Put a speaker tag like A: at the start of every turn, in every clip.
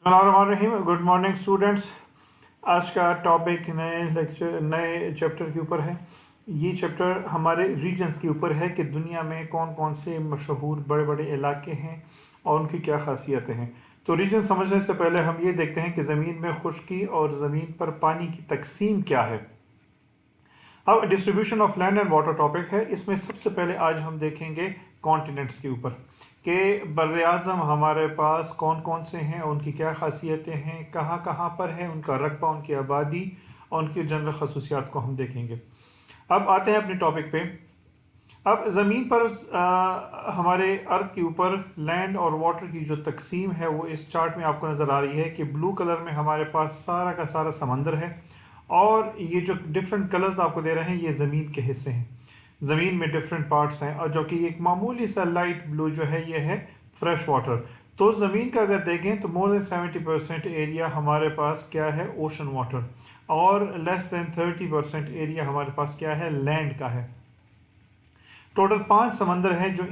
A: बिस्मिल्लाहिर्रहमानिर्रहीम। Good morning students. आज का टॉपिक नए चैप्टर के ऊपर है। ये चैप्टर हमारे रीजन्स के ऊपर है कि दुनिया में कौन कौन से मशहूर बड़े बड़े इलाके हैं और उनकी क्या खासियतें हैं। तो रीजन समझने से पहले हम ये देखते हैं कि ज़मीन में खुश्की और ज़मीन पर पानी की तकसीम क्या है। अब distribution of land and water topic है। इसमें सबसे पहले आज हम देखेंगे कॉन्टिनेंट्स के ऊपर कि बर्र आज़म हमारे पास कौन कौन से हैं और उनकी क्या खासियतें हैं, कहाँ कहाँ पर है, उनका रकबा, उनकी आबादी और उनकी जनरल खसूसियात को हम देखेंगे। अब आते हैं अपने टॉपिक पे। अब ज़मीन पर हमारे अर्थ के ऊपर लैंड और वाटर की जो तकसीम है वो इस चार्ट में आपको नज़र आ रही है कि ब्लू कलर में हमारे पास सारा का सारा समंदर है और ये जो डिफरेंट कलर्स आपको दे रहे हैं ये ज़मीन के हिस्से हैं। ज़मीन में डिफरेंट पार्ट्स हैं और जो कि एक मामूली सा लाइट ब्लू जो है ये है फ्रेश वाटर। तो ज़मीन का अगर देखें तो मोर देन 70% एरिया हमारे पास क्या है, ओशन वाटर, और लेस देन 30% एरिया हमारे पास क्या है, लैंड का है। टोटल 5 समंदर हैं जो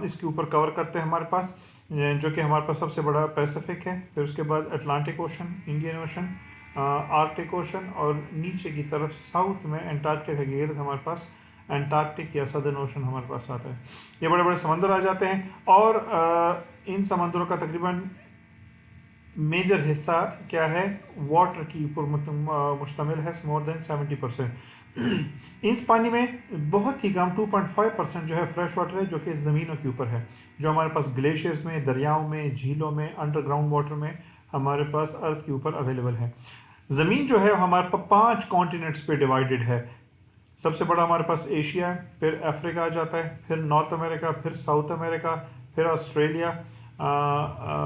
A: इसके ऊपर कवर करते हैं हमारे पास, जो कि हमारे पास सबसे बड़ा पैसिफिक है, फिर उसके बाद Atlantic ocean, Indian ocean, Arctic ocean और नीचे की तरफ साउथ में एंटार्क्टिक के गिर्द हमारे पास एंटार्क्टिक या सदर्न ओशन हमारे पास आता है। ये बड़े बड़े समंदर आ जाते हैं और इन समंदरों का तकरीबन मेजर हिस्सा क्या है, वाटर की ऊपर मुश्तमिल है, मोर देन 70%। इस पानी में बहुत ही कम 2.5% जो है फ्रेश वाटर है जो कि ज़मीनों के ऊपर है, जो हमारे पास ग्लेशियर्स में, दरियाओं में, झीलों में, अंडरग्राउंड वाटर में हमारे पास अर्थ के ऊपर अवेलेबल है। ज़मीन जो है हमारे पास 5 कॉन्टिनेंट्स पे डिवाइडेड है। सबसे बड़ा हमारे पास एशिया है, फिर अफ्रीका आ जाता है, फिर नॉर्थ अमेरिका, फिर साउथ अमेरिका, फिर ऑस्ट्रेलिया,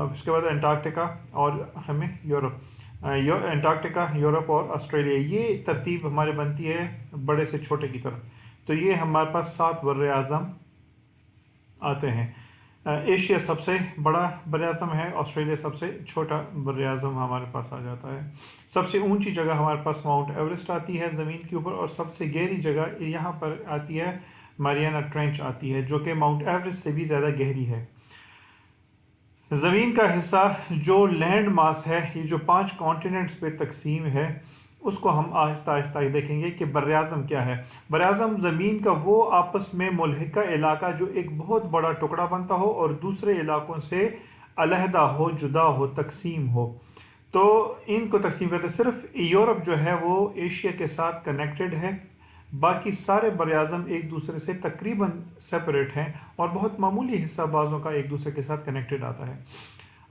A: उसके बाद अंटार्कटिका और हमें यूरोप। अंटार्कटिका, यूरोप और ऑस्ट्रेलिया, ये तरतीब हमारी बनती है बड़े से छोटे की तरफ। तो ये हमारे पास 7 बर्रे आज़म आते हैं। एशिया सबसे बड़ा बर्रे आज़म है, ऑस्ट्रेलिया सबसे छोटा बर्रे आज़म हमारे पास आ जाता है। सबसे ऊंची जगह हमारे पास माउंट एवरेस्ट आती है ज़मीन के ऊपर, और सबसे गहरी जगह यहाँ पर आती है मारियाना ट्रेंच आती है, जो कि माउंट एवरेस्ट से भी ज़्यादा गहरी है। ज़मीन का हिस्सा जो लैंड मास है, ये जो 5 कॉन्टिनेंट्स पे तकसीम है, उसको हम आहिस्ता आहिस्ता देखेंगे कि बर्र-ए-आज़म क्या है। बर्र-ए-आज़म ज़मीन का वो आपस में मुल्हिका इलाका जो एक बहुत बड़ा टुकड़ा बनता हो और दूसरे इलाकों से अलहदा हो, जुदा हो, तकसीम हो, तो इनको तकसीम करते। सिर्फ यूरोप जो है वो एशिया के साथ कनेक्टेड है, बाकी सारे बर्र-ए-आज़म एक दूसरे से तकरीबन सेपरेट हैं और बहुत मामूली हिस्सा बाज़ों का एक दूसरे के साथ कनेक्टेड आता है।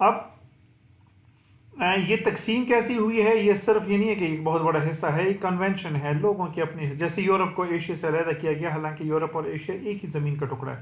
A: अब ये तकसीम कैसी हुई है, ये सिर्फ ये नहीं है कि एक बहुत बड़ा हिस्सा है, एक कन्वेंशन है लोगों की अपनी। जैसे यूरोप को एशिया से अलग किया गया, हालांकि यूरोप और एशिया एक ही ज़मीन का टुकड़ा है,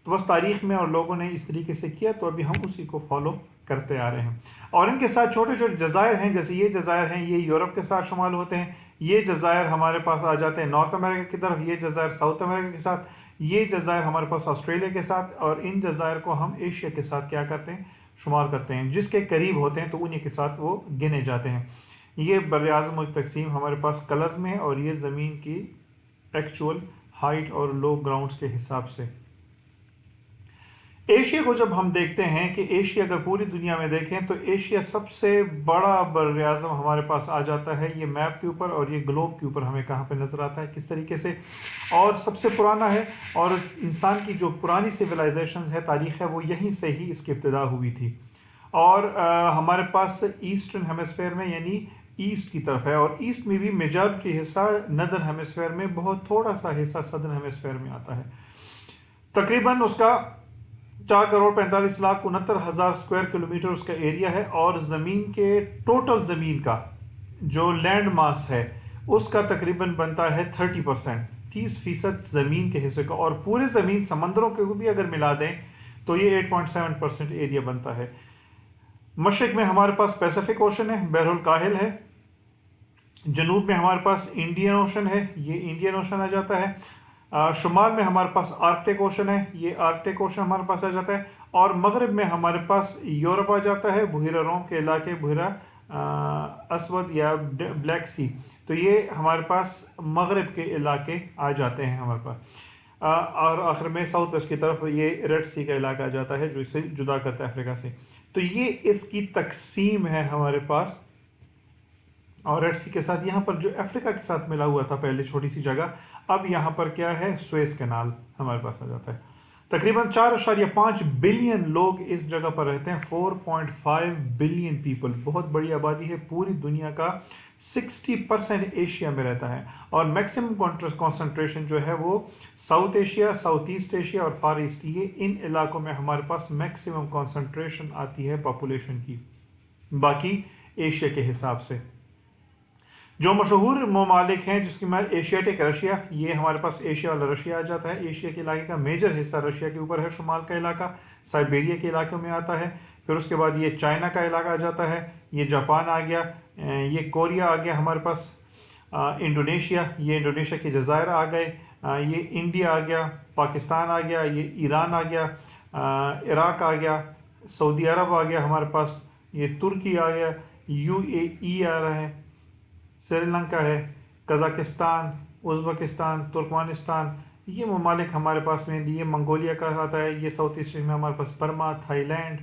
A: तो बस तारीख में और लोगों ने इस तरीके से किया, तो अभी हम उसी को फॉलो करते आ रहे हैं। और इनके साथ छोटे छोटे जज़ायर हैं, जैसे ये जज़ायर हैं, ये यूरोप के साथ शुमाल होते हैं। ये जज़ायर हमारे पास आ जाते हैं नॉर्थ अमेरिका की तरफ, ये जज़ायर साउथ अमेरिका के साथ, ये जज़ायर हमारे पास ऑस्ट्रेलिया के साथ, और इन जज़ायर को हम एशिया के साथ क्या करते हैं, शुमार करते हैं। जिसके करीब होते हैं तो उन्हीं के साथ वो गिने जाते हैं। ये बर्र-ए-आज़म की तकसीम हमारे पास कलर्स में है, और ये ज़मीन की एक्चुअल हाइट और लो ग्राउंड्स के हिसाब से। एशिया को जब हम देखते हैं कि एशिया अगर पूरी दुनिया में देखें तो एशिया सबसे बड़ा बर्र-ए-आज़म हमारे पास आ जाता है ये मैप के ऊपर, और ये ग्लोब के ऊपर हमें कहाँ पे नज़र आता है, किस तरीके से, और सबसे पुराना है। और इंसान की जो पुरानी सिविलाइजेशन है, तारीख़ है, वो यहीं से ही इसकी इब्तिदा हुई थी। और हमारे पास ईस्टर्न हेमिस्फेयर में यानी ईस्ट की तरफ है, और ईस्ट में भी मेजॉरिटी हिस्सा नदर्न हेमिस्फेयर में, बहुत थोड़ा सा हिस्सा सदर्न हेमिस्फेयर में आता है। तकरीबन उसका 4,45,69,000 स्क्वायर किलोमीटर उसका एरिया है, और ज़मीन के टोटल ज़मीन का जो लैंड मास है उसका तकरीबन बनता है 30%, 30% ज़मीन के हिस्से का। और पूरे ज़मीन समंदरों को भी अगर मिला दें तो ये 8.7% एरिया बनता है। मशरिक में हमारे पास पैसिफिक ओशन है, बहरुल काहिल है। जनूब में हमारे पास इंडियन ओशन है, ये इंडियन ओशन आ जाता है। शुमाल में हमारे पास आर्कटिक ओशन है, ये आर्कटिक ओशन हमारे पास आ जाता है। और मगरब में हमारे पास यूरोप आ जाता है, बुहिरा रोम के इलाके, बुहिरा असवद या ब्लैक सी, तो ये हमारे पास मगरब के इलाके आ जाते हैं हमारे पास। और आखिर में साउथ वेस्ट की तरफ ये रेड सी का इलाका आ जाता है, जो इसे जुदा करता है अफ्रीका से। تو یہ اس کی تقسیم ہے ہمارے پاس. اور ریڈ سی کے ساتھ یہاں پر جو افریقہ کے ساتھ ملا ہوا تھا پہلے چھوٹی سی جگہ، اب یہاں پر کیا ہے، سویز کینال ہمارے پاس آ جاتا ہے. تقریباً 4.5 بلین لوگ اس جگہ پر رہتے ہیں. 4.5 بلین پیپل، بہت بڑی آبادی ہے. پوری دنیا کا 60% ایشیا میں رہتا ہے، اور میکسیمم کانسنٹریشن جو ہے وہ South Asia, South East Asia اور فار ایسٹ، یہ ان علاقوں میں ہمارے پاس میکسیمم کانسنٹریشن آتی ہے پاپولیشن کی، باقی ایشیا کے حساب سے. جو مشہور ممالک ہیں جس کی میں ایشیاٹک رشیا، یہ ہمارے پاس ایشیا والا رشیا آ جاتا ہے. ایشیا کے علاقے کا میجر حصہ رشیا کے اوپر ہے، شمال کا علاقہ سائبیریا کے علاقوں میں آتا ہے. پھر اس کے بعد یہ چائنا کا علاقہ آ جاتا ہے، یہ جاپان آ گیا، یہ کوریا آ گیا ہمارے پاس، انڈونیشیا، یہ انڈونیشیا کے جزائر آ گئے، یہ انڈیا آ گیا، پاکستان آ گیا، یہ ایران آ گیا، عراق آ گیا، سعودی عرب آ گیا ہمارے پاس، یہ ترکی آ گیا، UAE آ رہا ہے، سری لنکا ہے، قزاقستان، ازبکستان، ترکمانستان، یہ ممالک ہمارے پاس میں. یہ منگولیا کا آتا ہے، یہ ساؤتھ ایسٹ میں ہمارے پاس Burma, Thailand,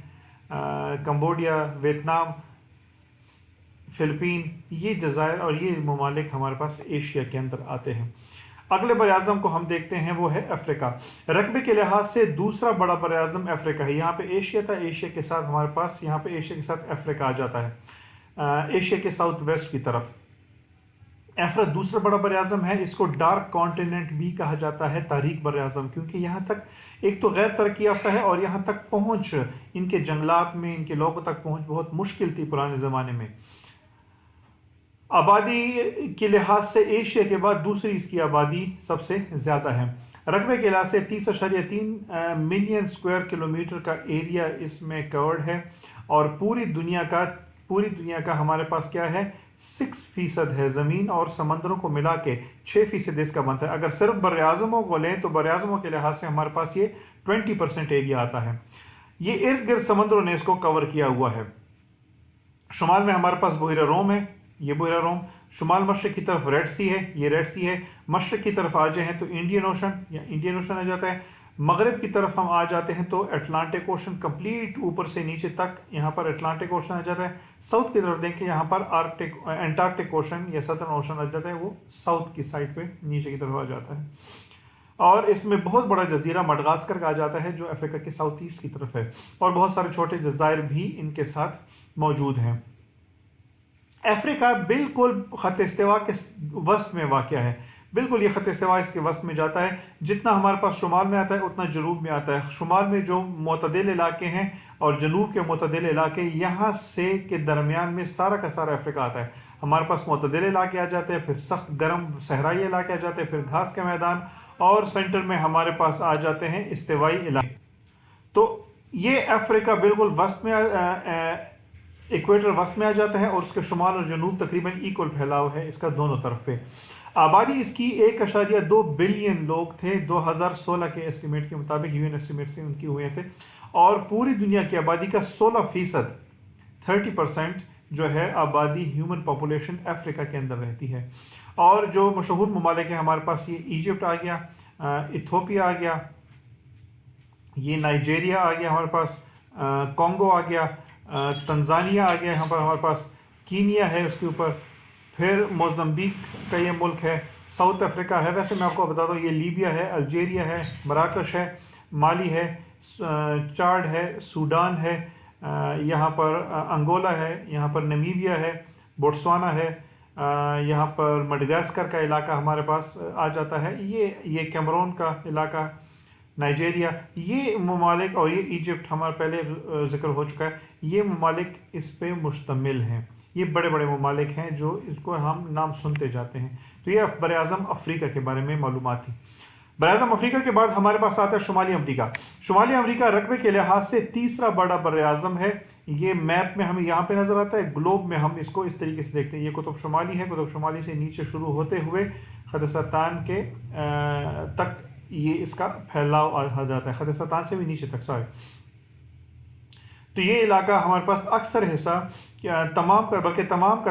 A: Cambodia, Vietnam, Philippine, یہ جزائر اور یہ ممالک ہمارے پاس ایشیا کے اندر آتے ہیں. اگلے بر اعظم کو ہم دیکھتے ہیں، وہ ہے افریقہ. رقبے کے لحاظ سے دوسرا بڑا بر اعظم افریقہ ہے. یہاں پہ ایشیا تھا، ایشیا کے ساتھ ہمارے پاس یہاں پہ ایشیا کے ساتھ افریقہ آ جاتا ہے، ایشیا کے ساؤتھ ویسٹ کی طرف. افریقہ دوسرا بڑا بر اعظم ہے. اس کو ڈارک کانٹیننٹ بھی کہا جاتا ہے، تاریک بر اعظم، کیونکہ یہاں تک ایک تو غیر ترقی یافتہ ہے، اور یہاں تک پہنچ، ان کے جنگلات میں ان کے لوگوں تک پہنچ بہت مشکل تھی پرانے زمانے میں. آبادی کے لحاظ سے ایشیا کے بعد دوسری اس کی آبادی سب سے زیادہ ہے. رقبے کے لحاظ سے 30.3 ملین اسکوائر کلومیٹر کا ایریا اس میں کورڈ ہے، اور پوری دنیا کا ہمارے پاس کیا ہے، 6% ہے زمین، اور سمندروں کو ملا کے 6% اس کا بنتا ہے. اگر صرف بر اعظموں کو لیں تو بر اعظموں کے لحاظ سے ہمارے پاس یہ 20% ایریا آتا ہے. یہ ارد گرد سمندروں نے اس کو کور کیا ہوا ہے. شمال میں ہمارے پاس بحیرہ روم ہے، یہ بحیرہ روم. شمال مشرق کی طرف ریڈ سی ہے، یہ ریڈ سی ہے. مشرق کی طرف آ جائیں تو انڈین اوشن آ جاتا ہے. مغرب کی طرف ہم آ جاتے ہیں تو اٹلانٹک اوشن کمپلیٹ اوپر سے نیچے تک یہاں پر اٹلانٹک اوشن آ جاتا ہے. ساؤتھ کی طرف دیکھیں یہاں پر انٹارکٹک اوشن یا سدرن اوشن آ جاتا ہے، وہ ساؤتھ کی سائڈ پہ نیچے کی طرف آ جاتا ہے. اور اس میں بہت بڑا جزیرہ مڈغاسکر کا آ جاتا ہے جو افریقہ کے ساؤتھ ایسٹ کی طرف ہے، اور بہت سارے چھوٹے جزائر بھی ان کے ساتھ موجود ہیں. افریقہ بالکل خط استوا کے وسط میں واقع ہے. بالکل یہ خط استوا اس کے وسط میں جاتا ہے. جتنا ہمارے پاس شمال میں آتا ہے اتنا جنوب میں آتا ہے. شمال میں جو معتدل علاقے ہیں اور جنوب کے معتدل علاقے، یہاں سے کے درمیان میں سارا کا سارا افریقہ آتا ہے. ہمارے پاس معتدل علاقے آ جاتے ہیں، پھر سخت گرم صحرائی علاقے آ جاتے ہیں، پھر گھاس کے میدان، اور سینٹر میں ہمارے پاس آ جاتے ہیں استوائی علاقے. تو یہ افریقہ بالکل وسط میں ایکویٹر وسط میں آ جاتا ہے، اور اس کے شمال اور جنوب تقریباً ایکول پھیلاؤ ہے اس کا دونوں طرف پہ. آبادی اس کی 1.2 بلین لوگ تھے 2016 کے ایسٹیمیٹ کے مطابق، UN ایسٹیمیٹ سے ان کی ہوئے تھے. اور پوری دنیا کی آبادی کا 16%، 30% جو ہے آبادی ہیومن پاپولیشن افریقہ کے اندر رہتی ہے. اور جو مشہور ممالک ہیں ہمارے پاس، یہ ایجپٹ آ گیا، ایتھوپیا آ گیا، یہ نائجیریا آ گیا ہمارے پاس، کانگو آ گیا، تنزانیہ آ گیا یہاں پر ہمارے پاس، کینیا ہے اس کے اوپر، پھر موزمبیق کا یہ ملک ہے، ساؤتھ افریقہ ہے. ویسے میں آپ کو بتا دوں، یہ لیبیا ہے، الجیریا ہے، مراکش ہے، مالی ہے، چاڈ ہے، سوڈان ہے، یہاں پر انگولا ہے، یہاں پر نمیبیا ہے، بوٹسوانا ہے، یہاں پر مڈغاسکر کا علاقہ ہمارے پاس آ جاتا ہے، یہ کیمرون کا علاقہ، نائجیریا، یہ ممالک، اور یہ ایجپٹ ہمارا پہلے ذکر ہو چکا ہے. یہ ممالک اس پہ مشتمل ہیں. یہ بڑے بڑے ممالک ہیں جو اس کو ہم نام سنتے جاتے ہیں. تو یہ بر اعظم افریقہ کے بارے میں معلومات تھی. بر اعظم افریقہ کے بعد ہمارے پاس آتا ہے شمالی امریکہ. شمالی امریکہ رقبے کے لحاظ سے تیسرا بڑا بر اعظم ہے. یہ میپ میں ہمیں یہاں پہ نظر آتا ہے، گلوب میں ہم اس کو اس طریقے سے دیکھتے ہیں. یہ قطب شمالی ہے، قطب شمالی سے نیچے شروع ہوتے ہوئے خط سرطان کے تک یہ اس کا پھیلاؤ آ جاتا ہے، خط سرطان سے بھی نیچے تک. تو یہ علاقہ ہمارے پاس اکثر حصہ بلکہ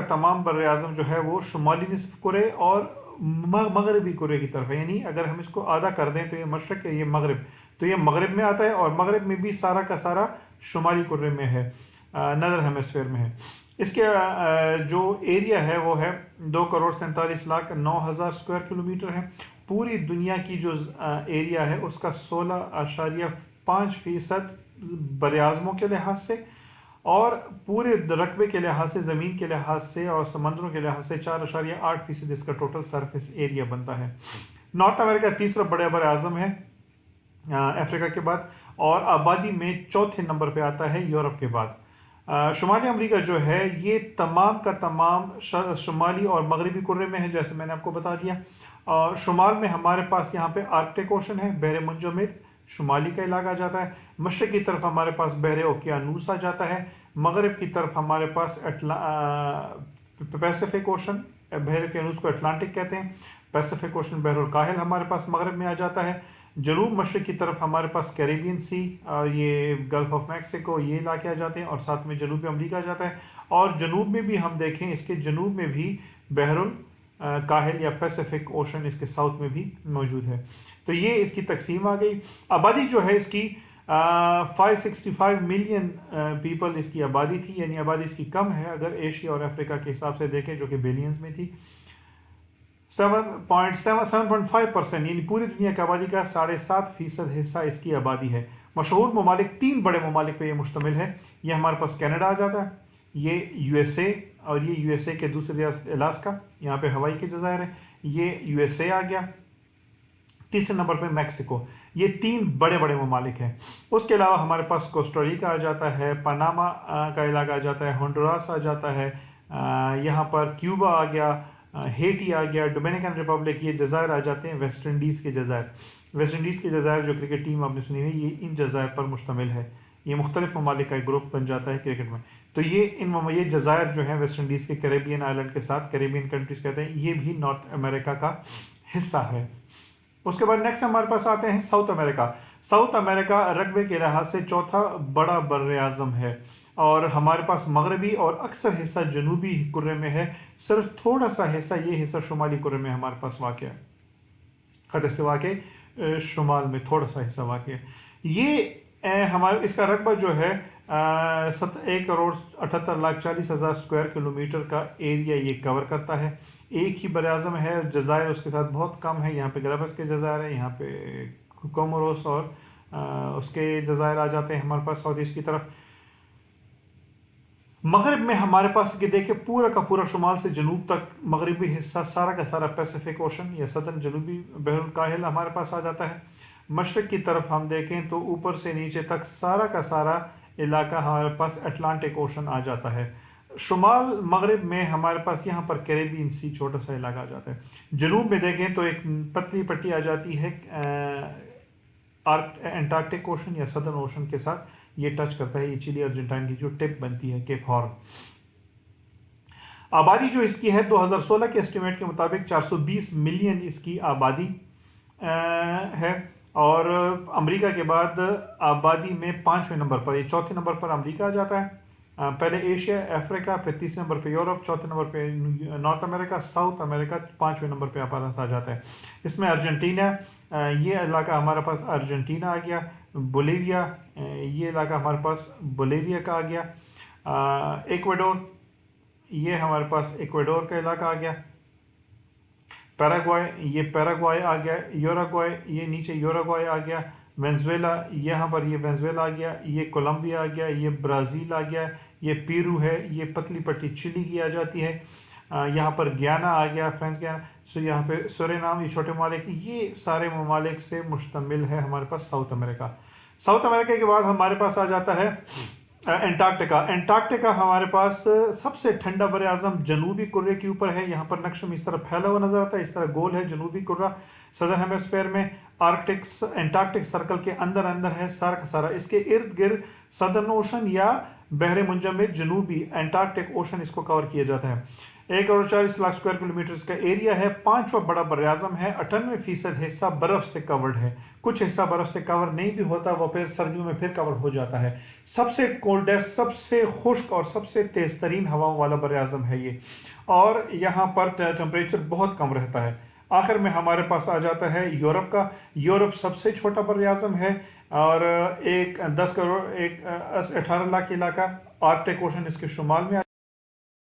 A: تمام بر اعظم جو ہے وہ شمالی نصف کرے اور مغربی کرے کی طرف ہے. یعنی اگر ہم اس کو آدھا کر دیں تو یہ مشرق ہے، یہ مغرب، تو یہ مغرب میں آتا ہے، اور مغرب میں بھی سارا کا سارا شمالی کرے میں ہے. नदर हेमिस्फीयर में है। इसके जो एरिया है वो है 2,47,09,000 स्क्वायर किलोमीटर है। पूरी दुनिया की जो एरिया है उसका 16.5% बरआज़मों के लिहाज से और पूरे रकबे के लिहाज से, ज़मीन के लिहाज से और समंदरों के लिहाज से 4.8% इसका टोटल सरफेस एरिया बनता है। नॉर्थ अमेरिका तीसरा बड़ा बरआज़म है अफ्रीका के बाद, और आबादी में चौथे नंबर पे आता है यूरोप के बाद। शुमाली अमेरिका जो है ये तमाम का तमाम शुमाली और मगरबी कुर्रे में है, जैसे मैंने आपको बता दिया। और शुमाल में हमारे पास यहाँ पे आर्कटिक ओशन है, बहरे मुंजमद शुमाली का इलाका आ जाता है। मशरक़ की तरफ हमारे पास बहरे ओकियानूस आ जाता है। मगरब की तरफ हमारे पास पैसिफिक ओशन, बहरे ओकियानूस को अटलांटिक कहते हैं। पैसिफिक ओशन बहरुल काहिल हमारे पास मगरब में आ जाता है। जनूब मशरक़ की तरफ हमारे पास कैरेबियन सी और ये गल्फ ऑफ मैक्सिको, ये इलाके आ जाते हैं, और साथ में जनूबी अमरीका आ जाता है। और जनूब में भी हम देखें, इसके जनूब में भी बहरुल काहिल या पैसिफिक ओशन इसके साउथ में भी मौजूद है। तो ये इसकी तकसीम आ गई। आबादी जो है इसकी 565 मिलियन पीपल इसकी आबादी थी, यानी आबादी इसकी कम है अगर एशिया और अफ्रीका के हिसाब से देखें, जो कि बिलियंस में थी। 7.5% यानी पूरी दुनिया की आबादी का 7.5% हिस्सा इसकी आबादी है। मशहूर ममालिक, 3 बड़े ममालिक पे ये मुश्तमिल है। ये हमारे पास कनाडा आ जाता है, ये यूएसए, और ये यूएसए के दूसरे रियासत अलास्का, यहाँ पे हवाई के जज़ायर है, ये यूएसए आ गया। तीसरे नंबर पे मैक्सिको। ये 3 बड़े बड़े ममालिक हैं। उसके अलावा हमारे पास कोस्टारिका आ जाता है, पनामा का इलाका आ जाता है, होंडुरास आ जाता है, यहाँ पर क्यूबा आ गया, हेटी आ गया, डोमिनिकन रिपब्लिक, ये जज़ायर आ जाते हैं। वेस्ट इंडीज़ के जज़ायर, वेस्ट इंडीज़ के जज़ायर जो क्रिकेट टीम आपने सुनी है, ये इन जज़ायर पर मुश्तमिल है। ये मुख्तलिफ ममालिक का एक ग्रुप बन जाता है क्रिकेट में। तो ये जज़ायर जो हैं वेस्ट इंडीज़ के कैरेबियन आइलैंड के साथ, कैरेबियन कंट्रीज़ कहते हैं, ये भी नॉर्थ अमेरिका का हिस्सा है। उसके बाद नेक्स्ट हमारे पास आते हैं साउथ अमेरिका। साउथ अमेरिका रकबे के लिहाज से चौथा बड़ा बर्र-ए-आज़म है, और हमारे पास मगरबी और अक्सर हिस्सा जनूबी कुर्रे में है। सिर्फ थोड़ा सा हिस्सा, ये हिस्सा शुमाली कुर्रे में हमारे पास वाक़ है, ख़त इस्तिवा के शुमाल में थोड़ा सा हिस्सा वाक़ है। ये हमारे इसका रकबा जो है 1,78,40,000 स्क्वायर किलोमीटर का एरिया ये कवर करता है। एक ही बरआज़म है, जज़ायर उसके साथ बहुत कम है। यहाँ पे गलबस के जज़ायर है, यहाँ पे कोमोरोस और उसके जज़ायर आ जाते हैं हमारे पास साउथ ईस्ट की तरफ। मगरब में हमारे पास कि देखिए पूरा का पूरा शुमाल से जनूब तक मगरबी हिस्सा सारा का सारा पैसिफिक ओशन या सदर्न जनूबी बहरुल काहिल हमारे पास आ जाता है। मशरक़ की तरफ हम देखें तो ऊपर से नीचे तक सारा का सारा इलाका हमारे पास अटलांटिक ओशन आ जाता है। शुमाल मगरब में हमारे पास यहाँ पर कैरेबियन सी छोटा सा इलाका आ जाता है। जनूब में देखें तो एक पतली पट्टी आ जाती है एंटार्क्टिक ओशन या सदर्न ओशन के साथ, ये टच करता है। ये चिली अर्जेंटाइन की जो टिप बनती है केप हॉर्न। आबादी जो इसकी है 2016 के एस्टिमेट के मुताबिक 420 मिलियन इसकी आबादी है, और अमेरिका के बाद आबादी में 5वें नंबर पर, ये चौथे नंबर पर अमेरिका आ जाता है। पहले एशिया, अफ्रीका, फिर तीसरे नंबर पे यूरोप, चौथे नंबर पे नॉर्थ अमेरिका, साउथ अमेरिका 5वें नंबर पे आ जाता है। इसमें अर्जेंटीना, ये इलाका हमारे पास अर्जेंटीना आ गया। बोलीविया, ये इलाका हमारे पास बोलीविया का आ गया। इक्वाडोर, ये हमारे पास इक्वाडोर का इलाका आ गया। पैराग्वाय, ये पैराग्वाय आ गया। यूरुग्वाय, ये नीचे यूरुग्वाय आ गया। वेनेजुएला, यहाँ पर ये वेनेजुएला आ गया। ये कोलंबिया आ गया। ये ब्राज़ील आ गया। ये पेरू है। ये पतली पट्टी चिली की आ जाती है। यहाँ पर गयाना आ गया, फ्रेंच गयाना। सो यहाँ पे सूरीनाम, ये छोटे ममालिक, ये सारे ममालिक से मुश्तमिल है हमारे पास साउथ अमेरिका। साउथ अमेरिका के बाद हमारे पास आ जाता है एंटार्क्टिका। एंटार्क्टिका हमारे पास सबसे ठंडा बरआज़म जनूबी कुर्रे के ऊपर है। यहाँ पर नक्शे में इस तरह फैला हुआ नजर आता है, इस तरह गोल है जनूबी कुर्रा सदर्न हेमिस्फीयर में। एंटार्क्टिक सर्कल के अंदर अंदर है सारा का सारा। इसके इर्द गिर्द सदर्न ओशन या बहरे मुंजमद जनूबी एंटार्क्टिक ओशन इसको कवर किया जाता है। 1,40,00,000 स्क्वायर किलोमीटर इसका एरिया है। 5वां बड़ा बरआज़म है। 98% हिस्सा बर्फ से कवर्ड है। कुछ हिस्सा बर्फ से कवर नहीं भी होता, वो फिर सर्दियों में फिर कवर हो जाता है। सबसे कोल्डेस्ट, सबसे खुश्क और सबसे तेज तरीन हवाओं वाला बरआज़म है ये, और यहाँ पर टेम्परेचर बहुत कम रहता है। आखिर में हमारे पास आ जाता है यूरोप का। यूरोप सबसे छोटा बरआज़म है, और 18 लाख इलाका, आर्कटिक ओशन इसके शुमाल में